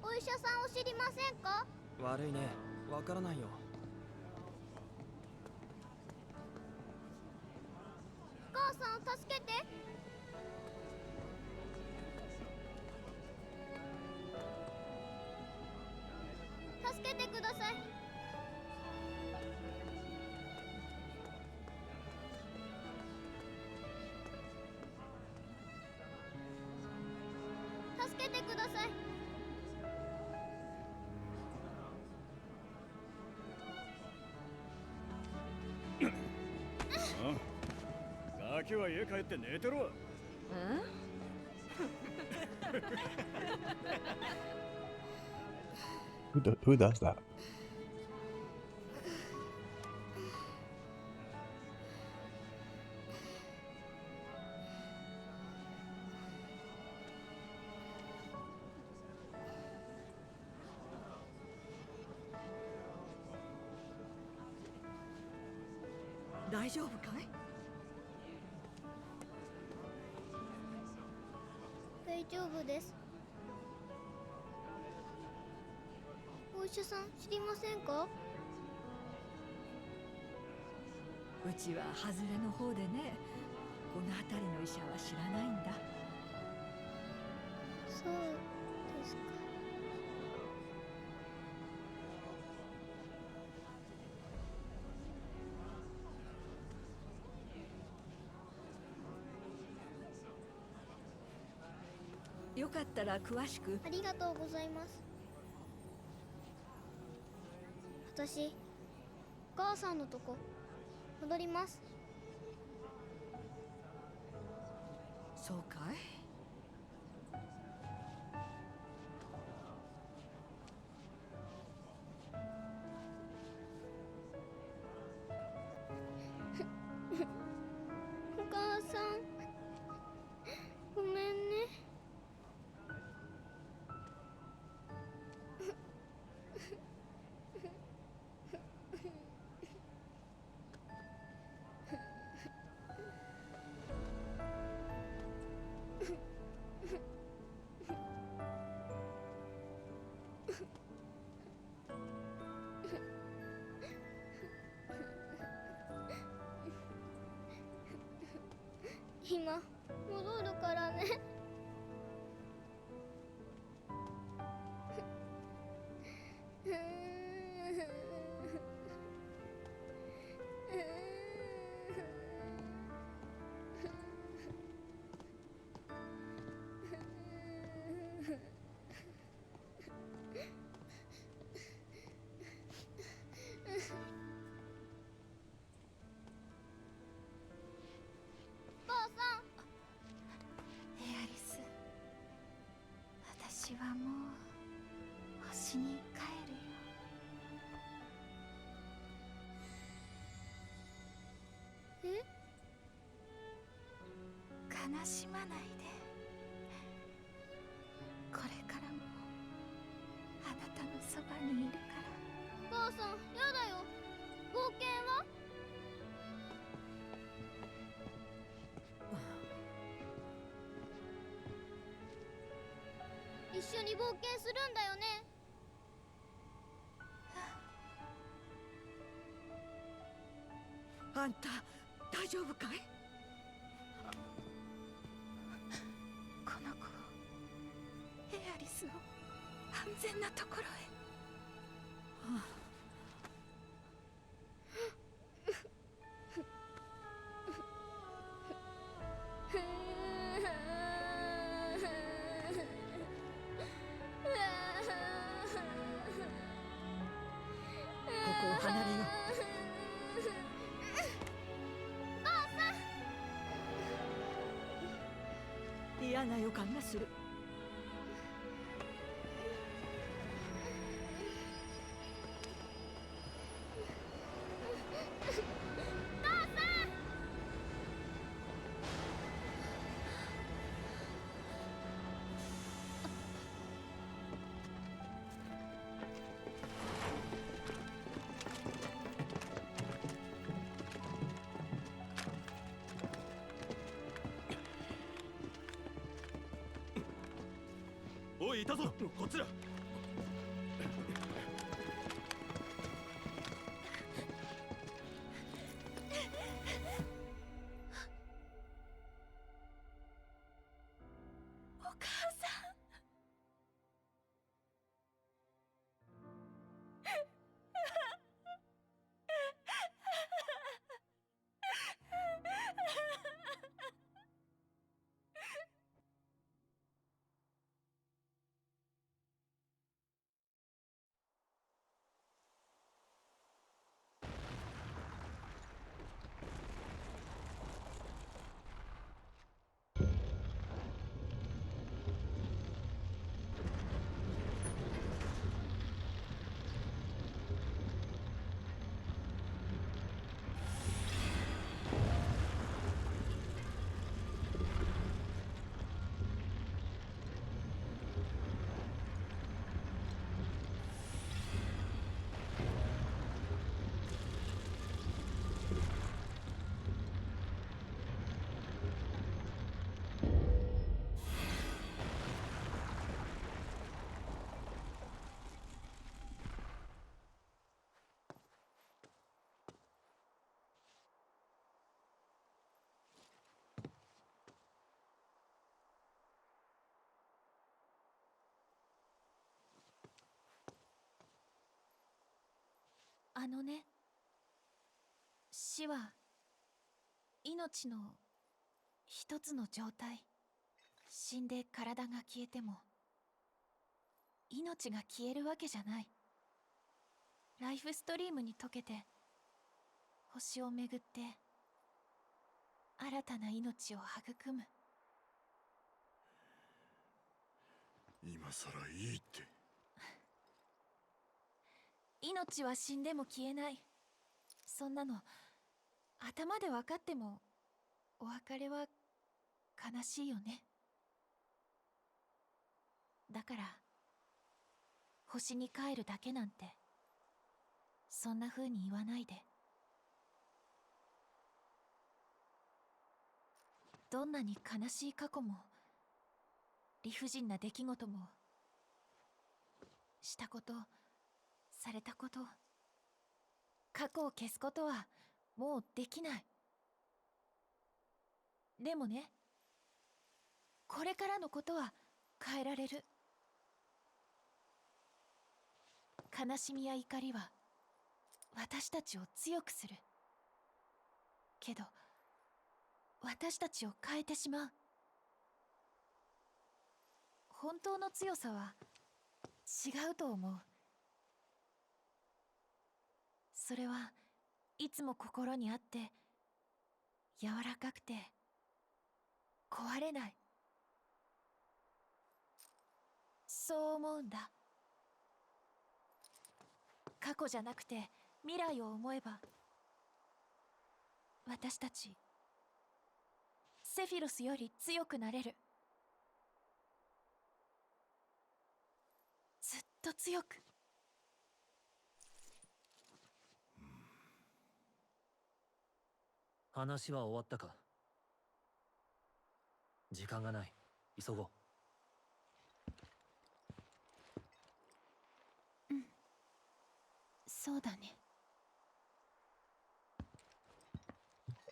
お医者さんを知りませんか？悪いね、わからないよ。お母さんを助けて。助けてください。助けてください。ガキは家帰って寝てろ。Who does that?大丈夫です。お医者さん知りませんか？うちは外れの方でね、この辺りの医者は知らないんだ。そうですか。よかったら詳しく。ありがとうございます。私、お母さんのとこ戻ります。そうかい。お母さん、ごめんね。今戻るからね。お母さん。エアリス、私はもう星に帰るよ。え？悲しまないで。これからもあなたのそばにいるから。お母さん、やだよ。冒険は？一緒に冒険するんだよね。あんた大丈夫かい？この子をエアリスの安全なところへ。ここを離れよう。嫌な予感がする。おい、いたぞ、こっちだ。お母さん。あのね、死は命の一つの状態。死んで体が消えても命が消えるわけじゃない。ライフストリームに溶けて星を巡って新たな命を育む。今さらいいって。命は死んでも消えない。そんなの頭で分かってもお別れは悲しいよね。だから星に帰るだけなんてそんな風に言わないで。どんなに悲しい過去も理不尽な出来事もしたことされたこと過去を消すことはもうできない。でもね、これからのことは変えられる。悲しみや怒りは私たちを強くするけど私たちを変えてしまう。本当の強さは違うと思う。それはいつも心にあって柔らかくて壊れない。そう思うんだ。過去じゃなくて未来を思えば私たちセフィロスより強くなれる。ずっと強く。話は終わったか？時間がない。急ごう。うん、そうだね。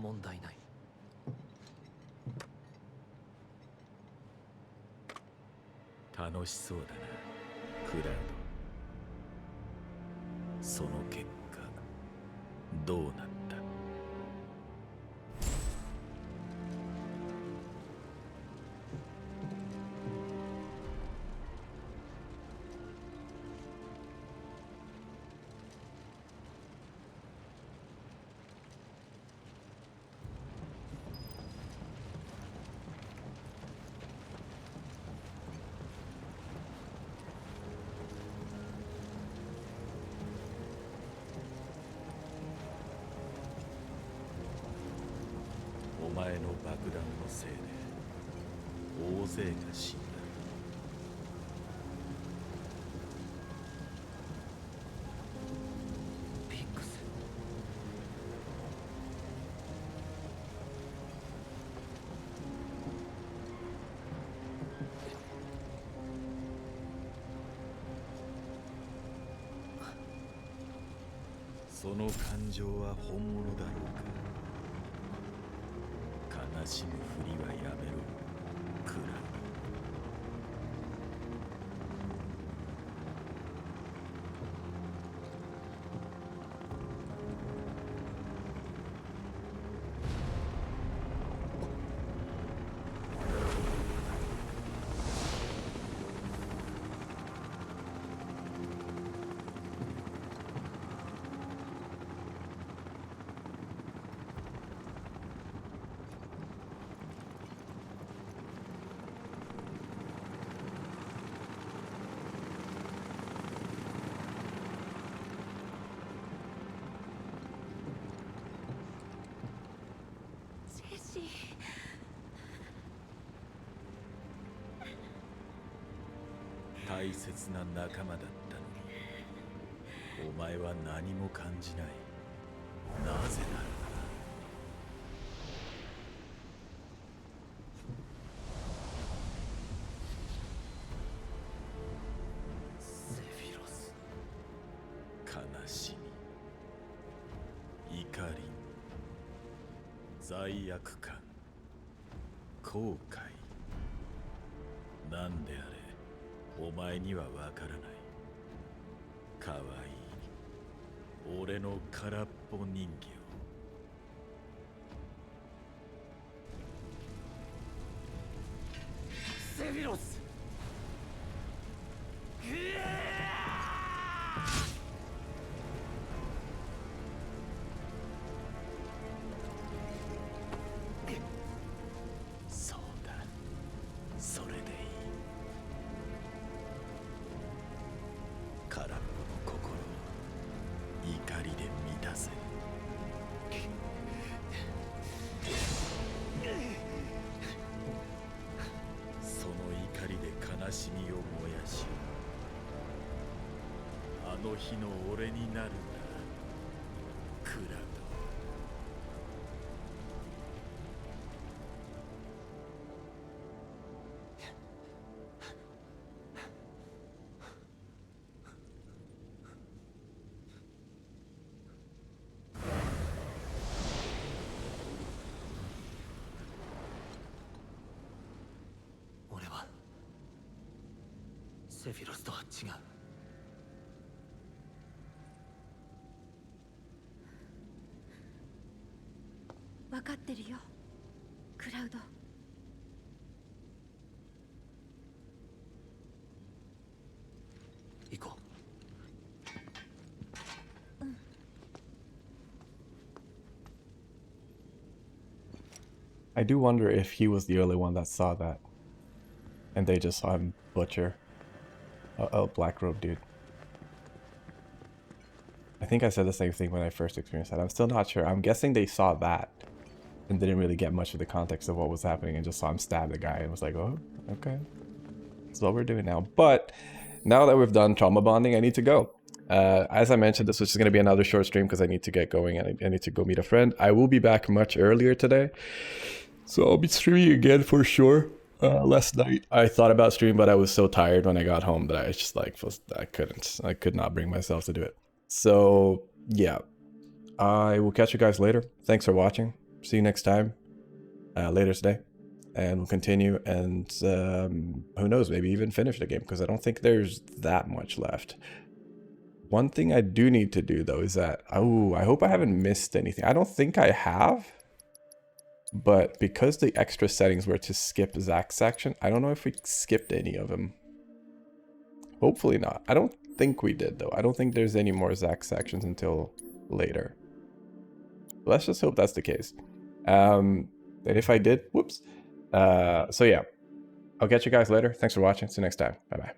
問題ない。楽しそうだな、クラウド。その結果どうなった？お前の爆弾のせいで大勢が死んだ。ピックス。その感情は本物だろうか。悲しむふりはやめろ、クラウジェシー。大切な仲間だったのに、お前は何も感じない。なぜならセフィロス。悲しみ、怒り、罪悪感、後悔、なんであれお前にはわからない。かわいい俺の空っぽ人形。セフィロス。そうだ、それでいい。空っぽの心を怒りで満たせ。その怒りで悲しみを燃やし、あの日の俺になるんだ、クラウド。俺はセフィロスとは違う。分かってるよ、クラウド。行こう。I do wonder if he was the only one that saw that. And they just saw him butcher a black robe dude. I think I said the same thing when I first experienced that. I'm still not sure. I'm guessing they saw that and didn't really get much of the context of what was happening and just saw him stab the guy and was like, oh, okay. That's what we're doing now. But now that we've done trauma bonding, I need to go. As I mentioned, this was just going to be another short stream because I need to get going and I need to go meet a friend. I will be back much earlier today. So I'll be streaming again for sure. Last night I thought about streaming, but I was so tired when I got home that I was just like, I could not bring myself to do it. So yeah, I will catch you guys later. Thanks for watching. see you next time, later today, and we'll continue, and who knows, maybe even finish the game, because I don't think there's that much left. One thing I do need to do, though, is that, oh, I hope I haven't missed anything. I don't think I have, but because the extra settings were to skip Zach's section, I don't know if we skipped any of them. Hopefully not. I don't think we did, though. I don't think there's any more Zach sections until later. Let's just hope that's the case. And if I did, whoops. So yeah, I'll catch you guys later. Thanks for watching. See you next time. Bye-bye.